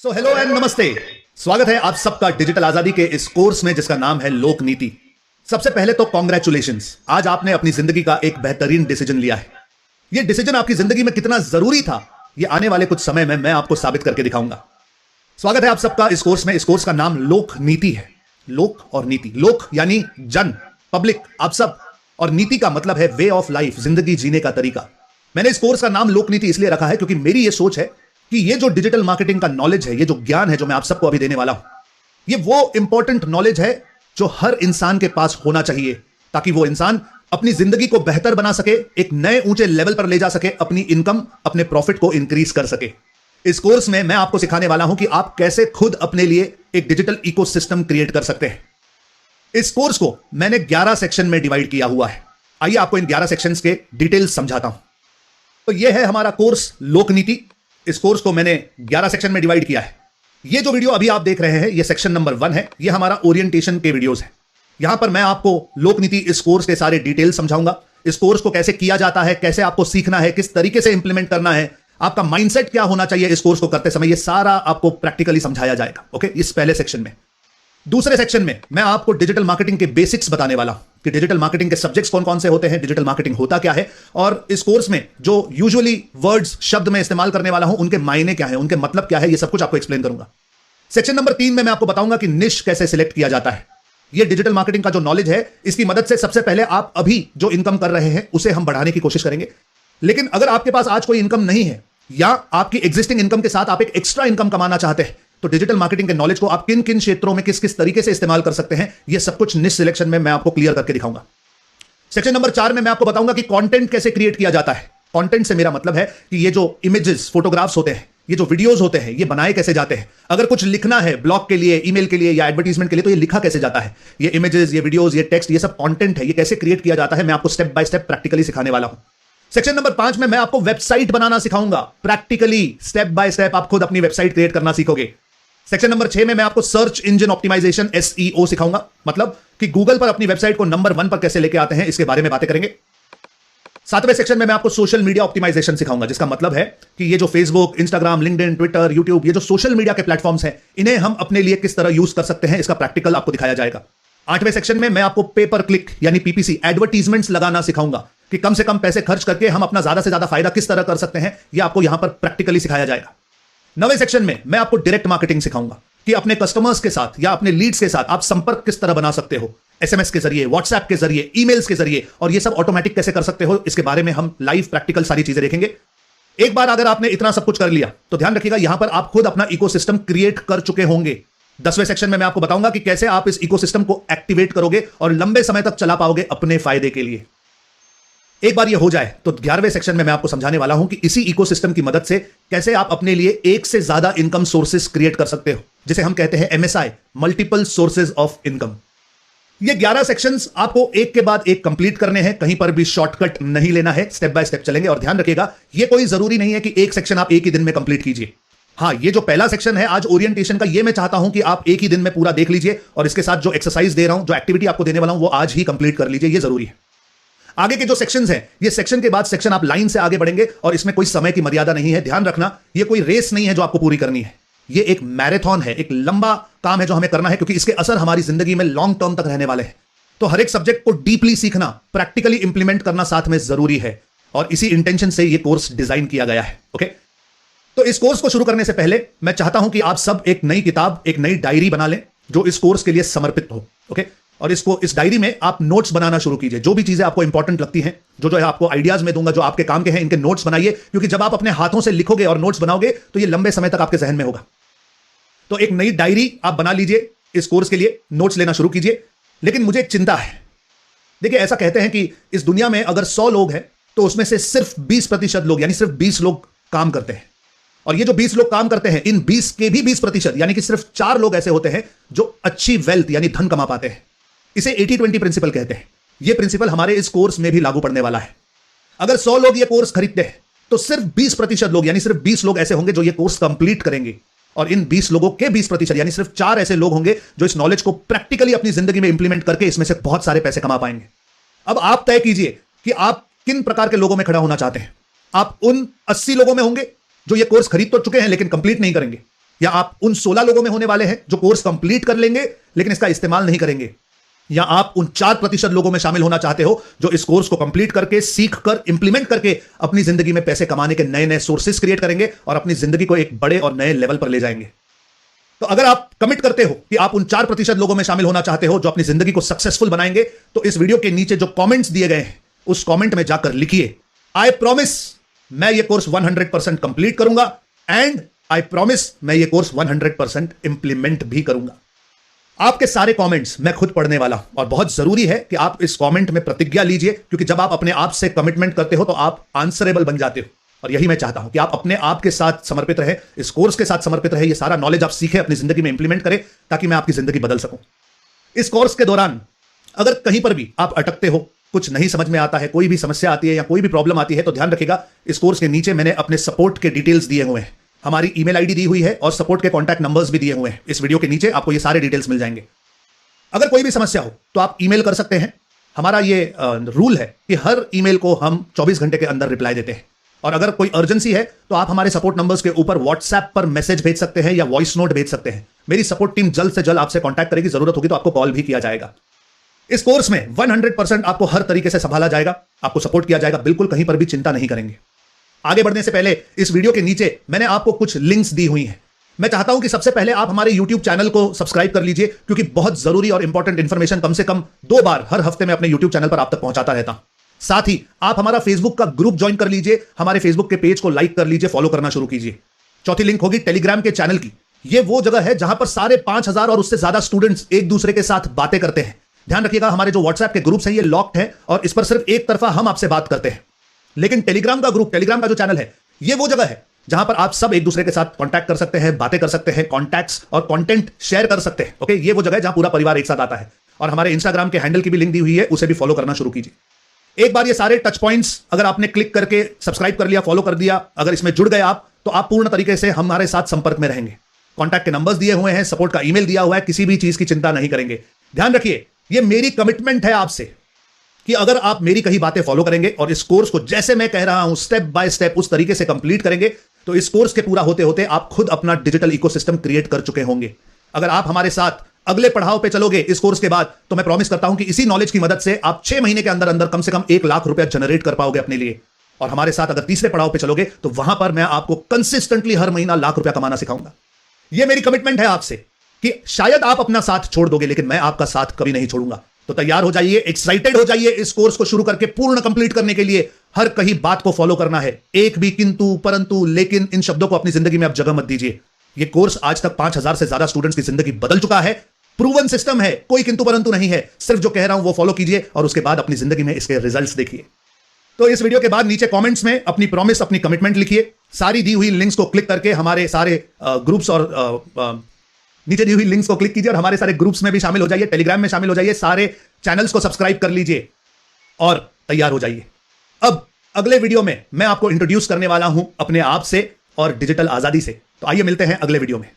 So hello and नमस्ते। स्वागत है आप सबका डिजिटल आजादी के इस कोर्स में जिसका नाम है लोक नीति। सबसे पहले तो कॉन्ग्रेचुलेशंस, आज आपने अपनी जिंदगी का एक बेहतरीन डिसीजन लिया है। यह डिसीजन आपकी जिंदगी में कितना जरूरी था, यह आने वाले कुछ समय में मैं आपको साबित करके दिखाऊंगा। स्वागत है आप सबका इस कोर्स में। इस कोर्स का नाम लोक नीति है। लोक और नीति, लोक यानी जन, पब्लिक, आप सब, और नीति का मतलब है वे ऑफ लाइफ, जिंदगी जीने का तरीका। मैंने इस कोर्स का नाम लोक नीति इसलिए रखा है क्योंकि मेरी यह सोच है कि ये जो डिजिटल मार्केटिंग का नॉलेज है, ये जो ज्ञान है जो मैं आप सबको अभी देने वाला हूं, ये वो इंपॉर्टेंट नॉलेज है जो हर इंसान के पास होना चाहिए ताकि वो इंसान अपनी जिंदगी को बेहतर बना सके, एक नए ऊंचे लेवल पर ले जा सके, अपनी इनकम, अपने प्रॉफिट को इंक्रीज कर सके। इस कोर्स में मैं आपको सिखाने वाला हूं कि आप कैसे खुद अपने लिए एक डिजिटल इकोसिस्टम क्रिएट कर सकते हैं। इस कोर्स को मैंने 11 सेक्शन में डिवाइड किया हुआ है। आइए आपको इन 11 सेक्शंस के डिटेल्स समझाता हूं। तो यह है हमारा कोर्स लोक नीति। इस कोर्स को मैंने 11 सेक्शन में डिवाइड किया है। ये जो वीडियो अभी आप देख रहे हैं, ये सेक्शन नंबर 1 है। ये हमारा ओरिएंटेशन के वीडियोस है। यहां पर मैं आपको लोक नीति, इस कोर्स के सारे डिटेल्स समझाऊंगा। इस कोर्स को कैसे किया जाता है, कैसे आपको सीखना है, किस तरीके से इंप्लीमेंट करना है, आपका माइंडसेट क्या होना चाहिए इस कोर्स को करते समय, ये सारा आपको प्रैक्टिकली समझाया जाएगा। ओके, इस पहले सेक्शन में। दूसरे सेक्शन में मैं आपको डिजिटल मार्केटिंग के बेसिक्स बताने वाला हूं कि डिजिटल मार्केटिंग के सब्जेक्ट्स कौन कौन से होते हैं, डिजिटल मार्केटिंग होता क्या है, और इस कोर्स में जो यूजुअली वर्ड्स, शब्द मैं इस्तेमाल करने वाला हूं, उनके मायने क्या है, उनके मतलब क्या है, ये सब कुछ आपको एक्सप्लेन करूंगा। सेक्शन नंबर 3 में मैं आपको बताऊंगा कि निश कैसे सिलेक्ट किया जाता है। ये डिजिटल मार्केटिंग का जो नॉलेज है, इसकी मदद से सबसे पहले आप अभी जो इनकम कर रहे हैं उसे हम बढ़ाने की कोशिश करेंगे। लेकिन अगर आपके पास आज कोई इनकम नहीं है या आपकी एग्जिस्टिंग इनकम के साथ आप एक एक्स्ट्रा इनकम कमाना चाहते हैं, तो डिजिटल मार्केटिंग के नॉलेज को आप किन किन क्षेत्रों में किस किस तरीके से इस्तेमाल कर सकते हैं, यह सब कुछ निश सिलेक्शन में मैं आपको क्लियर करके दिखाऊंगा। सेक्शन नंबर 4 में मैं आपको बताऊंगा कि कंटेंट कैसे क्रिएट किया जाता है। कंटेंट से मेरा मतलब है कि ये जो इमेजेस, फोटोग्राफ्स होते हैं, ये जो वीडियोस होते हैं, ये बनाए कैसे जाते हैं। अगर कुछ लिखना है ब्लॉग के लिए, ईमेल के लिए या एडवर्टीजमेंट के लिए, तो ये लिखा कैसे जाता है। ये इमेजेस, ये वीडियोस, ये टेक्स्ट, ये सब कंटेंट है, ये कैसे क्रिएट किया जाता है, मैं आपको स्टेप बाय स्टेप प्रैक्टिकली सिखाने वाला हूं। सेक्शन नंबर 5 में मैं आपको वेबसाइट बनाना सिखाऊंगा। प्रैक्टिकली स्टेप बाय स्टेप आप खुद अपनी वेबसाइट क्रिएट करना सीखोगे। सेक्शन नंबर 6 में मैं आपको सर्च इंजन ऑप्टिमाइजेशन, SEO सिखाऊंगा, मतलब कि गूगल पर अपनी वेबसाइट को नंबर 1 पर कैसे लेके आते हैं, इसके बारे में बातें करेंगे। 7वें सेक्शन में मैं आपको सोशल मीडिया ऑप्टिमाइजेशन सिखाऊंगा, जिसका मतलब है कि ये जो Facebook, Instagram, LinkedIn, Twitter, YouTube, ये जो सोशल मीडिया के प्लेटफॉर्म्स हैं, इन्हें हम अपने लिए किस तरह यूज कर सकते हैं, इसका प्रैक्टिकल आपको दिखाया जाएगा। 8वें सेक्शन में मैं आपको पेपर क्लिक यानी PPC, एडवर्टीजमेंट्स लगाना सिखाऊंगा कि कम से कम पैसे खर्च करके हम अपना ज्यादा से ज्यादा फायदा किस तरह कर सकते हैं, यह आपको यहां पर प्रैक्टिकली सिखाया जाएगा। 9वें सेक्शन में मैं आपको डायरेक्ट मार्केटिंग सिखाऊंगा कि अपने कस्टमर्स के साथ या अपने लीड्स के साथ आप संपर्क किस तरह बना सकते हो, SMS के जरिए, व्हाट्सएप के जरिए, ईमेल्स के जरिए, और ये सब ऑटोमेटिक कैसे कर सकते हो, इसके बारे में हम लाइव प्रैक्टिकल सारी चीजें देखेंगे। एक बार अगर आपने इतना सब कुछ कर लिया तो ध्यान रखिएगा, यहां पर आप खुद अपना इकोसिस्टम क्रिएट कर चुके होंगे। 10वें सेक्शन में मैं आपको बताऊंगा कि कैसे आप इस इकोसिस्टम को एक्टिवेट करोगे और लंबे समय तक चला पाओगे अपने फायदे के लिए। एक बार ये हो जाए तो 11वें सेक्शन में मैं आपको समझाने वाला हूं कि इसी इकोसिस्टम की मदद से कैसे आप अपने लिए एक से ज्यादा इनकम सोर्सेस क्रिएट कर सकते हो, जिसे हम कहते हैं MSI, multiple sources of income. ये 11 सेक्शंस आपको एक के बाद एक कंप्लीट करने हैं, कहीं पर भी शॉर्टकट नहीं लेना है, स्टेप बाय स्टेप चलेंगे। और ध्यान रखिएगा, ये कोई जरूरी नहीं है कि एक सेक्शन आप एक ही दिन में कंप्लीट कीजिए। हाँ, ये जो पहला सेक्शन है आज ओरिएंटेशन का, ये मैं चाहता हूं कि आप एक ही दिन में पूरा देख लीजिए, और इसके साथ जो एक्सरसाइज दे रहा हूं, जो एक्टिविटी आपको देने वाला हूं, वो आज ही कंप्लीट कर लीजिए, ये जरूरी है। आगे के जो सेक्शंस हैं, ये सेक्शन के बाद सेक्शन आप लाइन से आगे बढ़ेंगे, और इसमें कोई समय की मर्यादा नहीं है। ध्यान रखना, ये कोई रेस नहीं है जो आपको पूरी करनी है, ये एक मैराथन है, एक लंबा काम है जो हमें करना है, क्योंकि इसके असर हमारी जिंदगी में लॉन्ग टर्म तक रहने वाले हैं। तो हर एक सब्जेक्ट को डीपली सीखना, प्रैक्टिकली इंप्लीमेंट करना साथ में जरूरी है, और इसी इंटेंशन से ये कोर्स डिजाइन किया गया है। ओके, तो इस कोर्स को शुरू करने से पहले मैं चाहता हूं कि आप सब एक नई किताब, एक नई डायरी बना लें जो इस कोर्स के लिए समर्पित हो। ओके, और इस डायरी में आप नोट्स बनाना शुरू कीजिए। जो भी चीजें आपको इंपॉर्टेंट लगती हैं, जो है आपको आइडियाज में दूंगा, जो आपके काम के हैं, इनके नोट्स बनाइए, क्योंकि जब आप अपने हाथों से लिखोगे और नोट्स बनाओगे तो ये लंबे समय तक आपके जहन में होगा। तो एक नई डायरी आप बना लीजिए, इस कोर्स के लिए नोट्स लेना शुरू कीजिए। लेकिन मुझे एक चिंता है। देखिए, ऐसा कहते हैं कि इस दुनिया में अगर 100 लोग हैं तो उसमें से सिर्फ 20% लोग, यानी सिर्फ 20 लोग काम करते हैं। और ये जो 20 लोग काम करते हैं, इन 20 के भी 20%, यानी कि सिर्फ 4 लोग ऐसे होते हैं जो अच्छी वेल्थ यानी धन कमा पाते हैं। इसे 80-20 प्रिंसिपल कहते हैं। यह प्रिंसिपल हमारे इस कोर्स में भी लागू पड़ने वाला है। अगर 100 लोग यह कोर्स खरीदते हैं तो सिर्फ 20% लोग, यानी सिर्फ 20 लोग ऐसे होंगे जो यह कोर्स कंप्लीट करेंगे, और इन 20 लोगों के 20%, यानी सिर्फ 4 ऐसे लोग होंगे जो इस नॉलेज को प्रैक्टिकली अपनी जिंदगी में इंप्लीमेंट करके इसमें से बहुत सारे पैसे कमा पाएंगे। अब आप तय कीजिए कि आप किन प्रकार के लोगों में खड़ा होना चाहते हैं। आप उन 80 लोगों में होंगे जो ये कोर्स खरीद तो चुके हैं लेकिन कंप्लीट नहीं करेंगे, या आप उन 16 लोगों में होने वाले हैं जो कोर्स कंप्लीट कर लेंगे लेकिन इसका इस्तेमाल नहीं करेंगे, या आप उन 4% लोगों में शामिल होना चाहते हो जो इस कोर्स को कंप्लीट करके, सीख कर, इंप्लीमेंट करके अपनी जिंदगी में पैसे कमाने के नए नए सोर्सेस क्रिएट करेंगे और अपनी जिंदगी को एक बड़े और नए लेवल पर ले जाएंगे। तो अगर आप कमिट करते हो कि आप उन 4% लोगों में शामिल होना चाहते हो जो अपनी जिंदगी को सक्सेसफुल बनाएंगे, तो इस वीडियो के नीचे जो कमेंट्स दिए गए हैं उस कमेंट में जाकर लिखिए, आई प्रॉमिस मैं ये कोर्स 100% कंप्लीट करूंगा एंड आई प्रॉमिस मैं ये कोर्स 100% इंप्लीमेंट भी करूंगा। आपके सारे कमेंट्स मैं खुद पढ़ने वाला, और बहुत जरूरी है कि आप इस कमेंट में प्रतिज्ञा लीजिए, क्योंकि जब आप अपने आप से कमिटमेंट करते हो तो आप आंसरेबल बन जाते हो। और यही मैं चाहता हूं कि आप अपने आप के साथ समर्पित रहे, इस कोर्स के साथ समर्पित रहे, ये सारा नॉलेज आप सीखें, अपनी जिंदगी में इंप्लीमेंट करें ताकि मैं आपकी जिंदगी बदल सकूं। इस कोर्स के दौरान अगर कहीं पर भी आप अटकते हो, कुछ नहीं समझ में आता है, कोई भी समस्या आती है या कोई भी प्रॉब्लम आती है, तो ध्यान रखिएगा इस कोर्स के नीचे मैंने अपने सपोर्ट के डिटेल्स दिए हुए हैं, हमारी ईमेल आईडी दी हुई है और सपोर्ट के कॉन्टैक्ट नंबर्स भी दिए हुए हैं। इस वीडियो के नीचे आपको ये सारे डिटेल्स मिल जाएंगे। अगर कोई भी समस्या हो तो आप ईमेल कर सकते हैं। हमारा ये रूल है कि हर ईमेल को हम 24 घंटे के अंदर रिप्लाई देते हैं, और अगर कोई अर्जेंसी है तो आप हमारे सपोर्ट नंबर्स के ऊपर व्हाट्सएप पर मैसेज भेज सकते हैं या वॉइस नोट भेज सकते हैं। मेरी सपोर्ट टीम जल्द से जल्द आपसे कांटेक्ट करेगी, जरूरत होगी तो आपको कॉल भी किया जाएगा। इस कोर्स में 100% आपको हर तरीके से संभाला जाएगा, आपको सपोर्ट किया जाएगा, बिल्कुल कहीं पर भी चिंता नहीं करेंगे। आगे बढ़ने से पहले इस वीडियो के नीचे मैंने आपको कुछ लिंक्स दी हुई हैं। मैं चाहता हूं कि सबसे पहले आप हमारे YouTube चैनल को सब्सक्राइब कर लीजिए, क्योंकि बहुत जरूरी और इंपॉर्टेंट इंफॉर्मेशन कम से कम 2 बार हर हफ्ते में अपने YouTube चैनल पर आप तक पहुंचाता रहता हूं। साथ ही आप हमारा फेसबुक का ग्रुप ज्वाइन कर लीजिए, हमारे फेसबुक के पेज को लाइक कर लीजिए, फॉलो करना शुरू कीजिए। चौथी लिंक होगी टेलीग्राम के चैनल की। यह वो जगह है जहां पर 5,500 और उससे ज्यादा स्टूडेंट्स एक दूसरे के साथ बातें करते हैं। ध्यान रखिएगा हमारे जो व्हाट्सएप के ग्रुप्स हैं ये लॉक्ड हैं और इस पर सिर्फ एक तरफा हम आपसे बात करते हैं। लेकिन टेलीग्राम का ग्रुप, टेलीग्राम का जो चैनल है, ये वो जगह है जहां पर आप सब एक दूसरे के साथ कांटेक्ट कर सकते हैं, बातें कर सकते हैं, कॉन्टैक्ट्स और कंटेंट शेयर कर सकते हैं। ओके, ये वो जगह है जहां पूरा परिवार एक साथ आता है। और हमारे इंस्टाग्राम के हैंडल की भी लिंक दी हुई है, उसे भी फॉलो करना शुरू कीजिए। एक बार ये सारे टच पॉइंट्स अगर आपने क्लिक करके सब्सक्राइब कर लिया, फॉलो कर दिया, अगर इसमें जुड़ गए आप, तो आप पूर्ण तरीके से हमारे साथ संपर्क में रहेंगे। कॉन्टैक्ट के नंबर्स दिए हुए हैं, सपोर्ट का ईमेल दिया हुआ है, किसी भी चीज की चिंता नहीं करेंगे। ध्यान रखिए ये मेरी कमिटमेंट है आपसे कि अगर आप मेरी कही बातें फॉलो करेंगे और इस कोर्स को जैसे मैं कह रहा हूं स्टेप बाय स्टेप उस तरीके से कंप्लीट करेंगे, तो इस कोर्स के पूरा होते होते आप खुद अपना डिजिटल इकोसिस्टम क्रिएट कर चुके होंगे। अगर आप हमारे साथ अगले पड़ाव पे चलोगे इस कोर्स के बाद, तो मैं प्रॉमिस करता हूं कि इसी नॉलेज की मदद से आप 6 महीने के अंदर अंदर कम से कम 1 लाख रुपया जनरेट कर पाओगे अपने लिए। और हमारे साथ अगर तीसरे पड़ाव पे चलोगे तो वहां पर मैं आपको कंसिस्टेंटली हर महीना लाख रुपया कमाना सिखाऊंगा। यह मेरी कमिटमेंट है आपसे कि शायद आप अपना साथ छोड़ दोगे लेकिन मैं आपका साथ कभी नहीं छोड़ूंगा। तो तैयार हो जाइए, एक्साइटेड हो जाइए इस कोर्स को शुरू करके पूर्ण कंप्लीट करने के लिए। हर कही बात को फॉलो करना है, एक भी किंतु, परंतु, लेकिन इन शब्दों को अपनी जिंदगी में आप जगह मत दीजिए। यह कोर्स आज तक 5,000 से ज्यादा स्टूडेंट्स की जिंदगी बदल चुका है। प्रूवन सिस्टम है, कोई किंतु परंतु नहीं है। सिर्फ जो कह रहा हूं वो फॉलो कीजिए और उसके बाद अपनी जिंदगी में इसके रिजल्ट्स देखिए। तो इस वीडियो के बाद नीचे कमेंट्स में अपनी प्रॉमिस, अपनी कमिटमेंट लिखिए। सारी दी हुई लिंक्स को क्लिक करके हमारे सारे ग्रुप्स और नीचे दी हुई लिंक्स को क्लिक कीजिए और हमारे सारे ग्रुप्स में भी शामिल हो जाइए, टेलीग्राम में शामिल हो जाइए, सारे चैनल्स को सब्सक्राइब कर लीजिए और तैयार हो जाइए। अब अगले वीडियो में मैं आपको इंट्रोड्यूस करने वाला हूं अपने आप से और डिजिटल आजादी से। तो आइए मिलते हैं अगले वीडियो में।